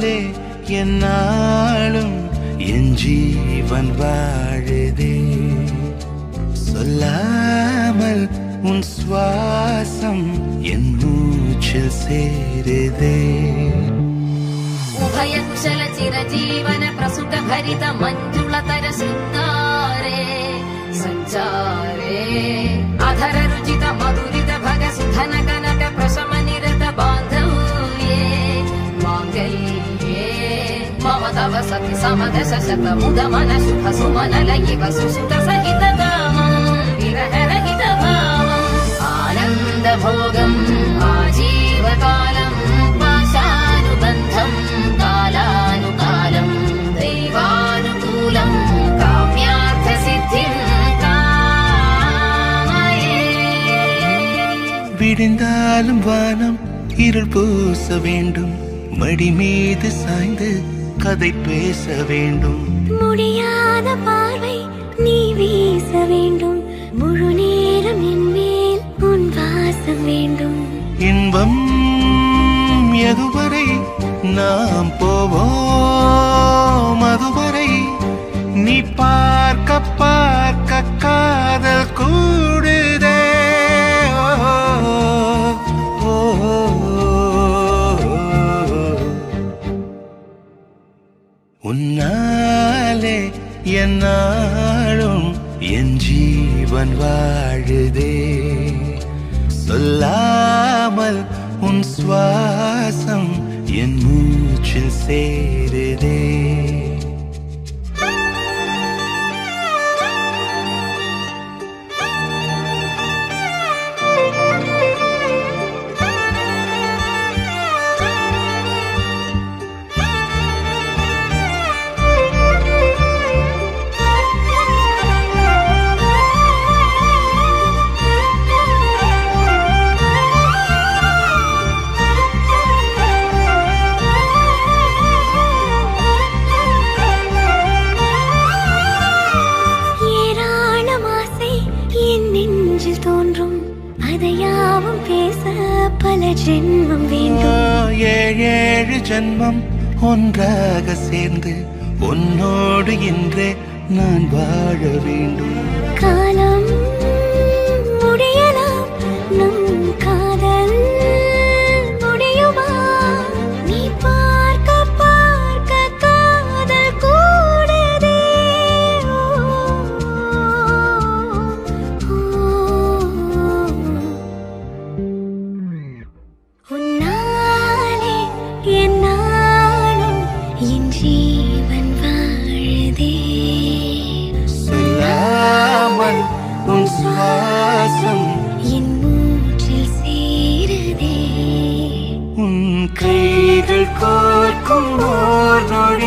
உன்னாலே என்னாலும் என் ஜீவன் வாழுதே. சொல்லாமல் உன் சுவாசம் என் மூச்சில் சேருதே. उभय कुशल चिरजीवन प्रसुत भरित मञ्जुलतर शृङ्गारे सञ्चारे अधर रुचित मधुरित भग सुधन कनक प्रशम निरत बान्धव्ये माङ्गल्ये मम तव सति समदश शत मुद मन शुभ सुमन लयिव सुसुत सहित कामं विरह रहित भावम् आनन्द भोगम् आजीवकालं पाशानुबन्धं कालानुकालं दैवानुकूलं काम्यार्थ सिद्धिं कामये. விடிந்தாலும் வானம் இருள் பூச வேண்டும், மடி மீது சாய்ந்து கதை பேச வேண்டும். முடியாத பார்வை நீ வீச வேண்டும், முழு நேரம் என் மேல் உன் வாசம் வேண்டும். இன்பம் எதுவரை நாம் போவோம், அதுவரை நீ பார்க்க பார்க்க காதல் கூடுதே. ஓ, உன்னாலே என்னாலும் என் ஜீவன் வாழுதே. சொல்லாமல் உன் சுவாசம் என் மூச்சில் சேருதே. தோன்றும் அதையாவும் பேச பல ஜென்மம் வேண்டும். ஏழு ஜென்மம் ஒன்றாக சேர்ந்து உன்னோடு இன்றே நான் வாழ வேண்டும். காலம் முடியலாம், நம் காதல் முடியுமா? நீ பார்க்க பார்க்க காதல் கூடுதே. உன்னாலே என்னாலும் என் ஜீவன் வாழுதே. சொல்லாமல் உன் சுவாசம் என் மூச்சில் சேருதே. உன் கைகள் கோர்க்கும் ஓர் நொடி